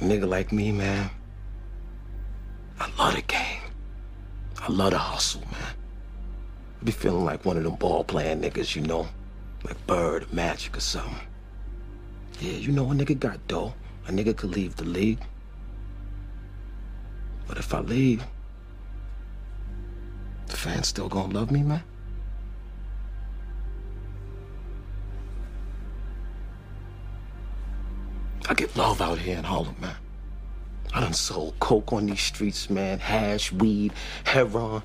A nigga like me, man, I love the game. I love the hustle, man. I be feeling like one of them ball-playing niggas, you know? Like Bird or Magic or something. Yeah, you know, a nigga got dough. A nigga could leave the league. But if I leave, the fans still gonna love me, man? I get love out here in Harlem, man. I done sold coke on these streets, man. Hash, weed, heroin.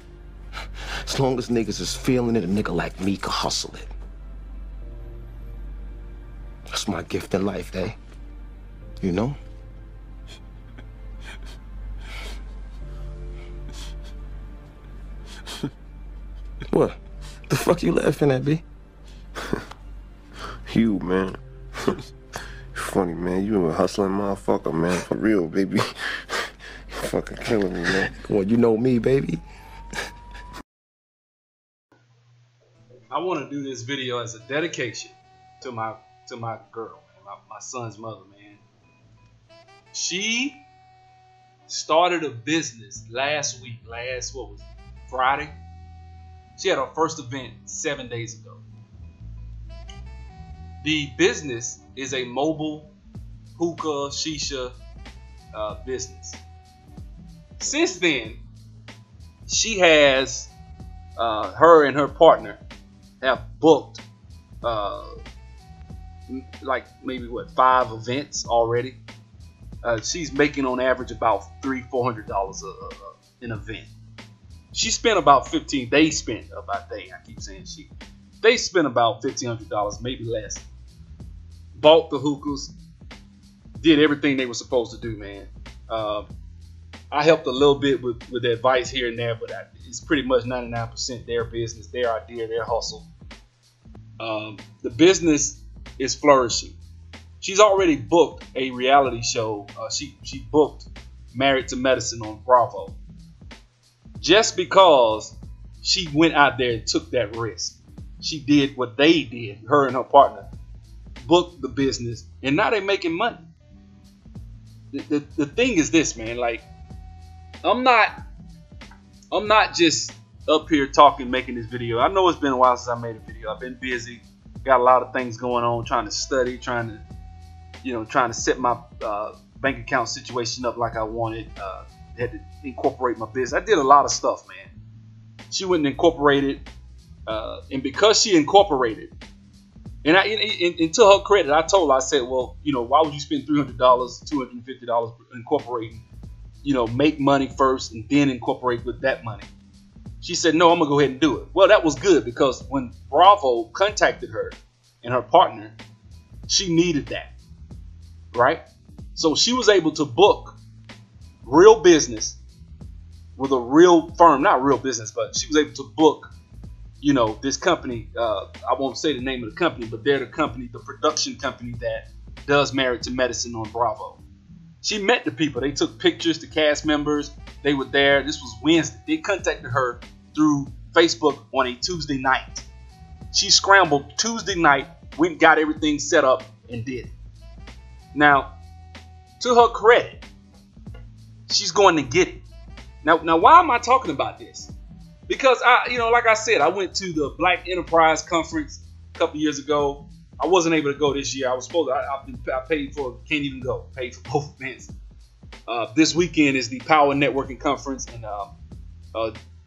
As long as niggas is feeling it, a nigga like me can hustle it. That's my gift in life, eh? You know? What? The fuck you laughing at, B? You, man. Funny, man. You a hustling motherfucker, man. For real, baby. You fucking killing me, man. Well, you know me, baby. I want to do this video as a dedication to my girl, man, my son's mother, man. She started a business last week, what was it, Friday? She had her first event 7 days ago. The business is a mobile hookah, shisha business. Since then, she has, her and her partner have booked like maybe 5 events already. She's making on average about $300-400 an event. She spent about they spent about $1,500, maybe less. Bought the hookahs, did everything they were supposed to do, man. I helped a little bit with advice here and there, but it's pretty much 99% their business, their idea, their hustle. The business is flourishing. She's already booked a reality show. She booked Married to Medicine on Bravo. Just because she went out there and took that risk. She did what they did, her and her partner. Booked the business, and now they're making money. The thing is this, man, like, I'm not just up here talking, making this video. I know it's been a while since I made a video. I've been busy, got a lot of things going on, trying to study, trying to set my bank account situation up like I wanted. Had to incorporate my business. I did a lot of stuff, man. She went and incorporated, and because she incorporated, and to her credit, I told her, I said, well, why would you spend $300, $250 incorporating? Make money first and then incorporate with that money. She said, no, I'm gonna go ahead and do it. Well, that was good, because when Bravo contacted her and her partner, she needed that, right? So she was able to book real business with a real firm, not real business, but she was able to book, this company. I won't say the name of the company, but they're the company, the production company that does Married to Medicine on Bravo. She met the people. They took pictures, the cast members. They were there. This was Wednesday. They contacted her through Facebook on a Tuesday night. She scrambled Tuesday night, went and got everything set up and did it. Now, to her credit, she's going to get it. Now, why am I talking about this? Because like I said, I went to the Black Enterprise Conference a couple years ago. I wasn't able to go this year. I was supposed to. I paid for, can't even go. Paid for both events. This weekend is the Power Networking Conference in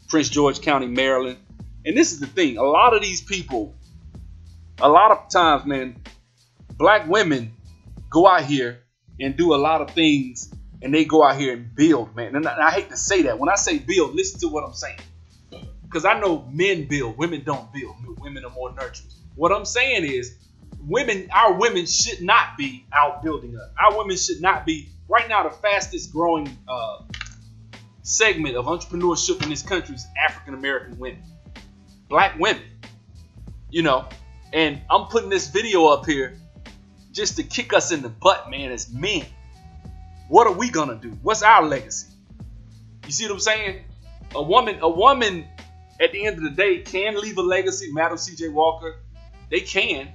Prince George County, Maryland. And this is the thing. A lot of these people, a lot of times, man, black women go out here and do a lot of things, and they go out here and build, man. And I hate to say that. When I say build, listen to what I'm saying. Because I know men build, women don't build. Women are more nurturers. What I'm saying is, our women should not be out building us. Our women should not be, right now, the fastest growing segment of entrepreneurship in this country is African American women, black women, and I'm putting this video up here just to kick us in the butt, man, as men. What are we gonna do? What's our legacy? You see what I'm saying? A woman at the end of the day can leave a legacy. Madam C.J. Walker, they can.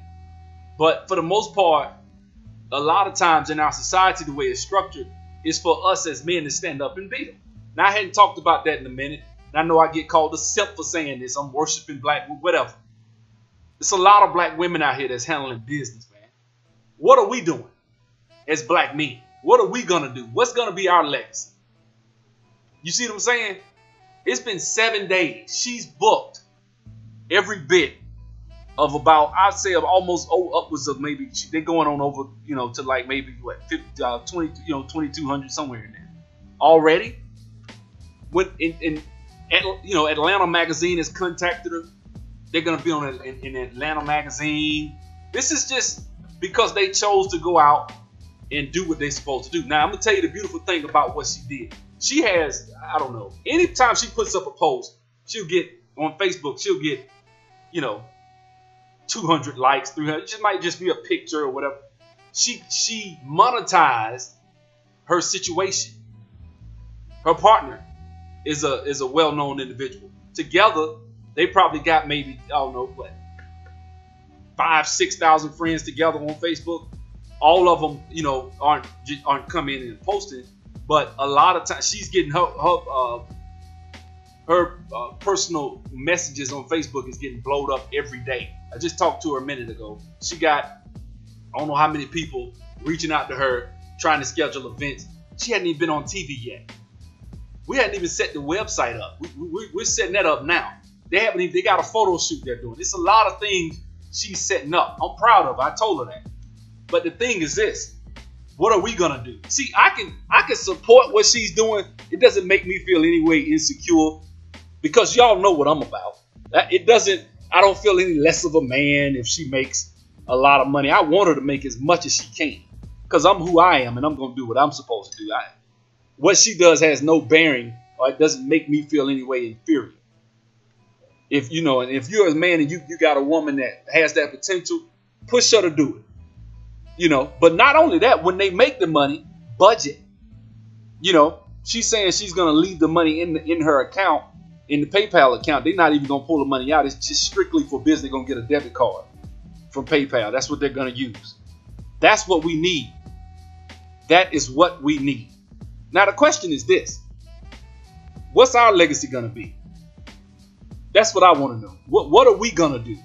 But for the most part, a lot of times in our society, the way it's structured, is for us as men to stand up and build. Now, I hadn't talked about that in a minute. And I know I get called a simp for saying this. I'm worshiping black, whatever. There's a lot of black women out here that's handling business, man. What are we doing as black men? What are we going to do? What's going to be our legacy? You see what I'm saying? It's been 7 days. She's booked every bit of about, I'd say, of almost upwards of maybe, they're going on over, to like maybe what, 50, 20, 2,200, somewhere in there already. When Atlanta Magazine has contacted her. They're going to be on in Atlanta Magazine. This is just because they chose to go out and do what they're supposed to do. Now, I'm going to tell you the beautiful thing about what she did. She has, I don't know, anytime she puts up a post, she'll get, on Facebook, she'll get, 200 likes, 300. It might just be a picture or whatever. She monetized her situation. Her partner is a well-known individual. Together, they probably got maybe, I don't know, what, 5,000-6,000 friends together on Facebook. All of them, aren't coming in and posting, but a lot of times she's getting her personal messages on Facebook is getting blowed up every day. I just talked to her a minute ago. She got, I don't know how many people reaching out to her, trying to schedule events. She hadn't even been on TV yet. We hadn't even set the website up. We're setting that up now. They got a photo shoot they're doing. It's a lot of things she's setting up. I'm proud of her. I told her that. But the thing is this. What are we going to do? See, I can support what she's doing. It doesn't make me feel any way insecure because y'all know what I'm about. I don't feel any less of a man if she makes a lot of money. I want her to make as much as she can because I'm who I am and I'm going to do what I'm supposed to do. What she does has no bearing, or it doesn't make me feel any way inferior. If you're a man and you got a woman that has that potential, push her to do it. But not only that, when they make the money, budget. She's saying she's gonna leave the money in her account, in the PayPal account. They're not even gonna pull the money out. It's just strictly for business. They're gonna get a debit card from PayPal. That's what they're gonna use. That's what we need. That is what we need. Now the question is this: what's our legacy gonna be? That's what I want to know. What are we going to do?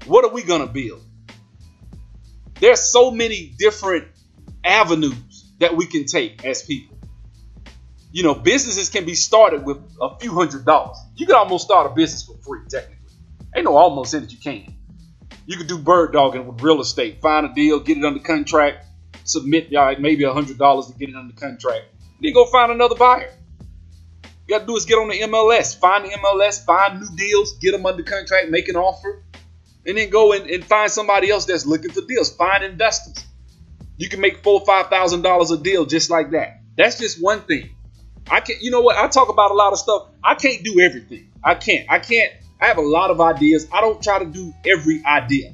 What are we going to build? There's so many different avenues that we can take as people. Businesses can be started with a few $100s. You can almost start a business for free, technically. Ain't no almost in it, you can. You could do bird dogging with real estate. Find a deal, get it under contract, submit maybe $100 to get it under contract. Then go find another buyer. You got to do is get on the MLS, find the MLS, find new deals, get them under contract, make an offer, and then go and find somebody else that's looking for deals. Find investors. You can make $4,000 or $5,000 a deal just like that. That's just one thing. I can't. You know what? I talk about a lot of stuff. I can't do everything. I can't. I have a lot of ideas. I don't try to do every idea.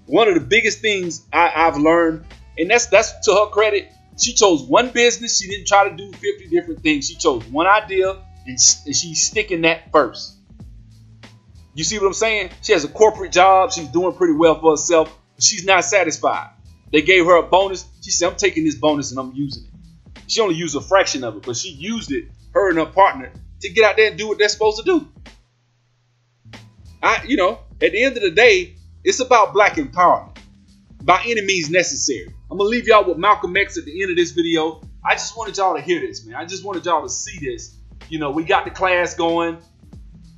One of the biggest things I've learned, and that's to her credit. She chose one business. She didn't try to do 50 different things. She chose one idea and she's sticking that first. You see what I'm saying? She has a corporate job. She's doing pretty well for herself, but she's not satisfied. They gave her a bonus. She said, I'm taking this bonus and I'm using it. She only used a fraction of it, but she used it, her and her partner, to get out there and do what they're supposed to do. At the end of the day, it's about black empowerment by any means necessary. I'm going to leave y'all with Malcolm X at the end of this video. I just wanted y'all to hear this, man. I just wanted y'all to see this. We got the class going.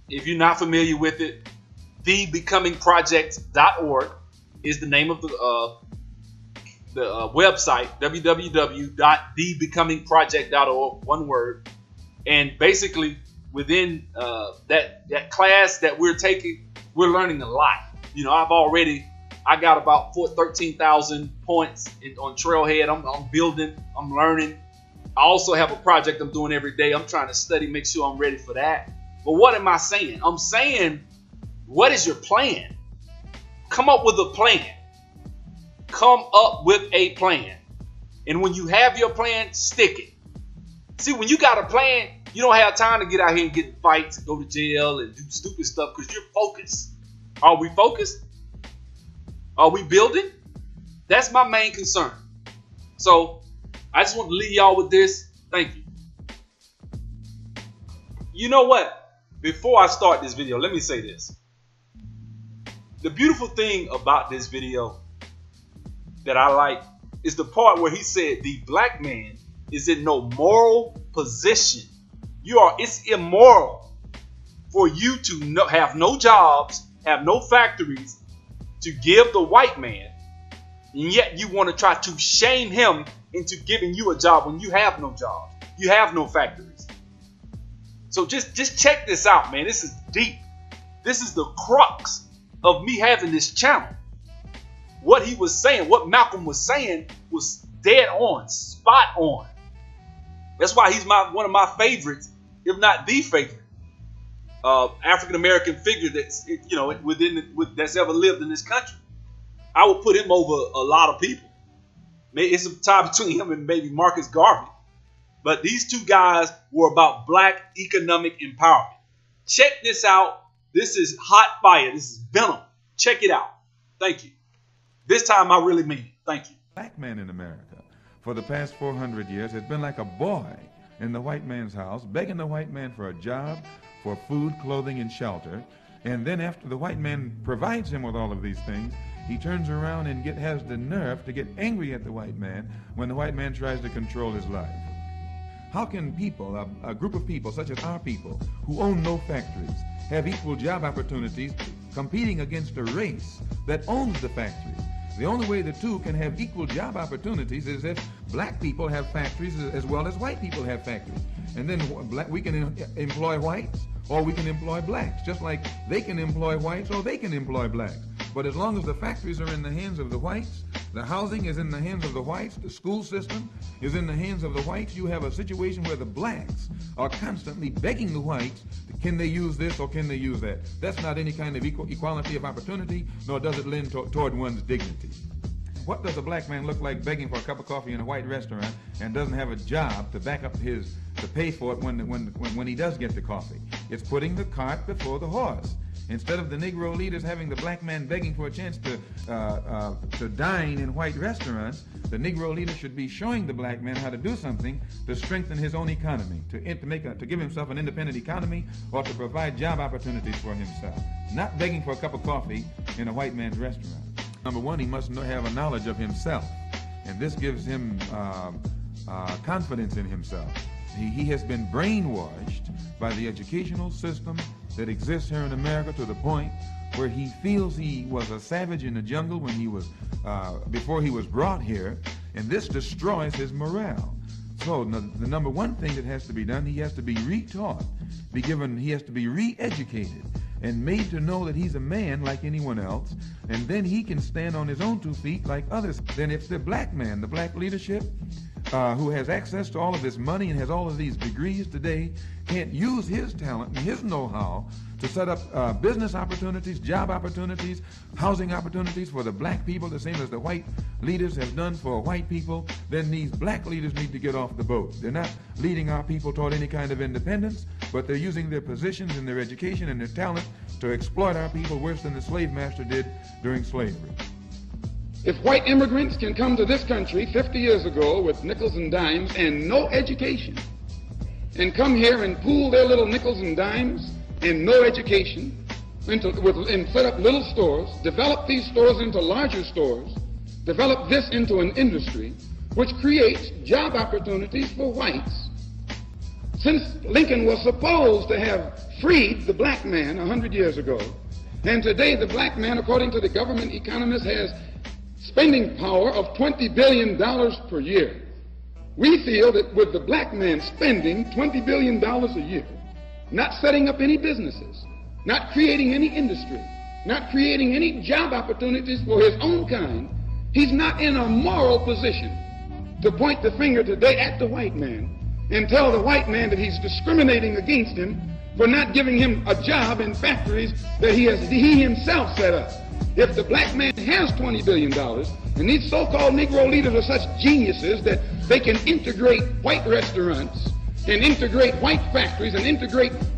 If you're not familiar with it, thebecomingproject.org is the name of the website, www.thebecomingproject.org, one word. And basically, within that class that we're taking, we're learning a lot. I got about 13,000 points on Trailhead. I'm building, I'm learning. I also have a project I'm doing every day. I'm trying to study, make sure I'm ready for that. But what am I saying? I'm saying, what is your plan? Come up with a plan. Come up with a plan. And when you have your plan, stick it. See, when you got a plan, you don't have time to get out here and get in fights, go to jail, and do stupid stuff because you're focused. Are we focused? Are we building? That's my main concern. So I just want to leave y'all with this. Thank you. You know what? Before I start this video, let me say this. The beautiful thing about this video that I like is the part where he said the black man is in no moral position. It's immoral for you to have no jobs, have no factories, to give the white man, and yet you want to try to shame him into giving you a job when you have no job, you have no factories. So just check this out, man. This is deep. This is the crux of me having this channel. What he was saying, what Malcolm was saying, was dead on, spot on. That's why he's one of my favorites, if not the favorite African American figure that's that's ever lived in this country. I would put him over a lot of people. It's a tie between him and maybe Marcus Garvey. But these two guys were about black economic empowerment. Check this out. This is hot fire. This is venom. Check it out. Thank you. This time I really mean it. Thank you. Black man in America for the past 400 years has been like a boy in the white man's house, begging the white man for a job, for food, clothing, and shelter. And then after the white man provides him with all of these things, he turns around and has the nerve to get angry at the white man when the white man tries to control his life. How can people, a group of people such as our people, who own no factories, have equal job opportunities competing against a race that owns the factories? The only way the two can have equal job opportunities is if black people have factories as well as white people have factories. And then we can employ whites or we can employ blacks, just like they can employ whites or they can employ blacks. But as long as the factories are in the hands of the whites, the housing is in the hands of the whites, the school system is in the hands of the whites, you have a situation where the blacks are constantly begging the whites, can they use this or can they use that? That's not any kind of equality of opportunity, nor does it lend toward one's dignity. What does a black man look like begging for a cup of coffee in a white restaurant and doesn't have a job to back up to pay for it when he does get the coffee? It's putting the cart before the horse. Instead of the Negro leaders having the black man begging for a chance to dine in white restaurants, the Negro leader should be showing the black man how to do something to strengthen his own economy, to give himself an independent economy, or to provide job opportunities for himself. Not begging for a cup of coffee in a white man's restaurant. Number one, he must have a knowledge of himself, and this gives him confidence in himself. He has been brainwashed by the educational system that exists here in America to the point where he feels he was a savage in the jungle when he was before he was brought here, and this destroys his morale. So the number one thing that has to be done, he has to be retaught, he has to be re-educated and made to know that he's a man like anyone else, and then he can stand on his own 2 feet like others. Then if the black man, the black leadership, who has access to all of this money and has all of these degrees today, can't use his talent and his know-how to set up business opportunities, job opportunities, housing opportunities for the black people, the same as the white leaders have done for white people, then these black leaders need to get off the boat. They're not leading our people toward any kind of independence, but they're using their positions and their education and their talent to exploit our people worse than the slave master did during slavery. If white immigrants can come to this country 50 years ago with nickels and dimes and no education, and come here and pool their little nickels and dimes and no education, and set up little stores, develop these stores into larger stores, develop this into an industry which creates job opportunities for whites. Since Lincoln was supposed to have freed the black man 100 years ago, and today the black man, according to the government economists, has spending power of $20 billion per year. We feel that with the black man spending $20 billion a year, not setting up any businesses, not creating any industry, not creating any job opportunities for his own kind, he's not in a moral position to point the finger today at the white man and tell the white man that he's discriminating against him for not giving him a job in factories that he himself set up. If the black man has $20 billion, and these so-called Negro leaders are such geniuses that they can integrate white restaurants and integrate white factories and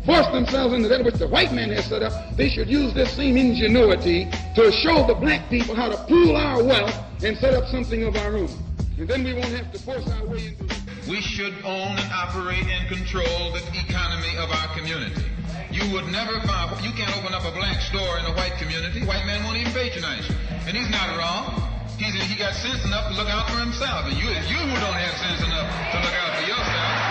force themselves into that which the white man has set up, they should use this same ingenuity to show the black people how to pool our wealth and set up something of our own. And then we won't have to force our way into it. We should own and operate and control the economy of our community. You would never find, you can't open up a black store in a white community. White man won't even patronize you. And he's not wrong. He got sense enough to look out for himself. And you who don't have sense enough to look out for yourself.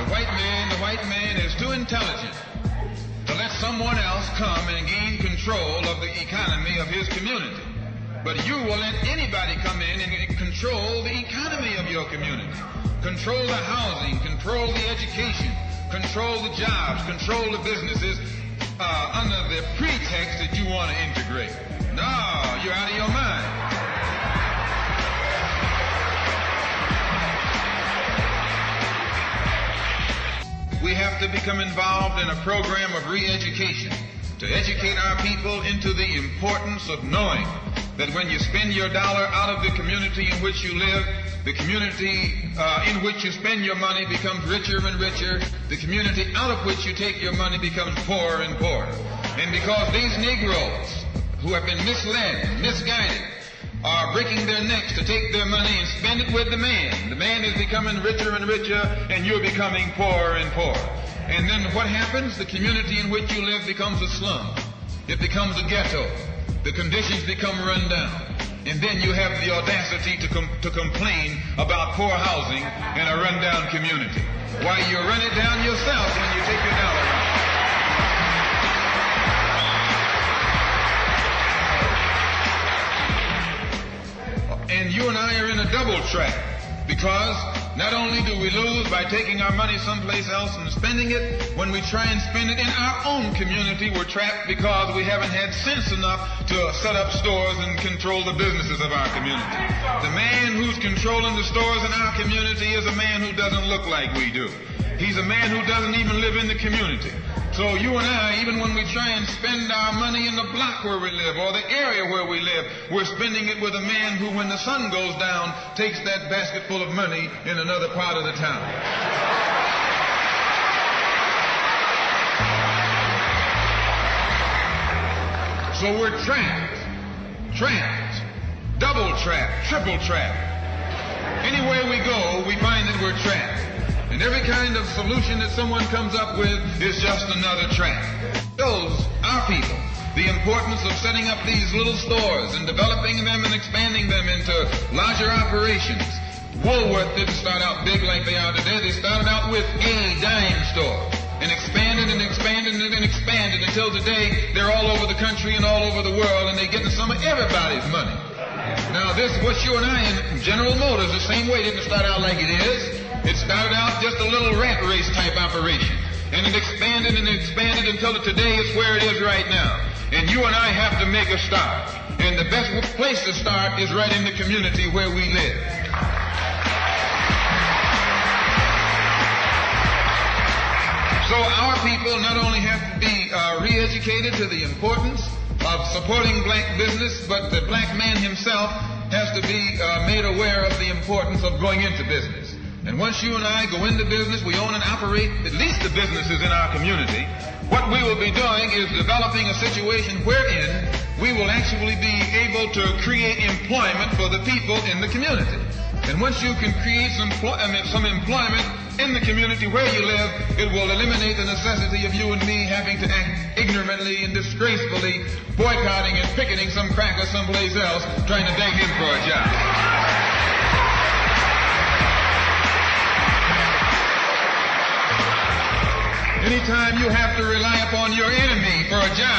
The white man is too intelligent to let someone else come and gain control of the economy of his community. But you will let anybody come in and control the economy of your community. Control the housing, control the education, control the jobs, control the businesses under the pretext that you want to integrate. No, you're out of your mind. We have to become involved in a program of re-education to educate our people into the importance of knowing that when you spend your dollar out of the community in which you live, the community in which you spend your money becomes richer and richer. The community out of which you take your money becomes poorer and poorer. And because these Negroes who have been misled and misguided are breaking their necks to take their money and spend it with the man is becoming richer and richer, and you're becoming poorer and poorer. And then what happens? The community in which you live becomes a slum. It becomes a ghetto. The conditions become run down. And then you have the audacity to complain about poor housing in a run-down community. Why, you run it down yourself when you take your dollar out. And you and I are in a double trap, because not only do we lose by taking our money someplace else and spending it, when we try and spend it in our own community, we're trapped because we haven't had sense enough to set up stores and control the businesses of our community. The man who's controlling the stores in our community is a man who doesn't look like we do. He's a man who doesn't even live in the community. So you and I, even when we try and spend our money in the block where we live or the area where we live, we're spending it with a man who, when the sun goes down, takes that basket full of money in another part of the town. So we're trapped, double trapped, triple trapped. Anywhere we go, we find that we're trapped. And every kind of solution that someone comes up with is just another trap. Shows our people the importance of setting up these little stores and developing them and expanding them into larger operations. Woolworth didn't start out big like they are today. They started out with a dime store and expanded and expanded and expanded until today they're all over the country and all over the world, and they're getting some of everybody's money. Now this, what you and I in General Motors, the same way, didn't start out like it is. It started out just a little rat race type operation. And it expanded and expanded until today it's where it is right now. And you and I have to make a start. And the best place to start is right in the community where we live. So our people not only have to be re-educated to the importance of supporting black business, but the black man himself has to be made aware of the importance of going into business. And once you and I go into business, we own and operate at least the businesses in our community. What we will be doing is developing a situation wherein we will actually be able to create employment for the people in the community. And once you can create some employment in the community where you live, it will eliminate the necessity of you and me having to act ignorantly and disgracefully, boycotting and picketing some cracker someplace else, trying to beg him for a job. Anytime you have to rely upon your enemy for a job,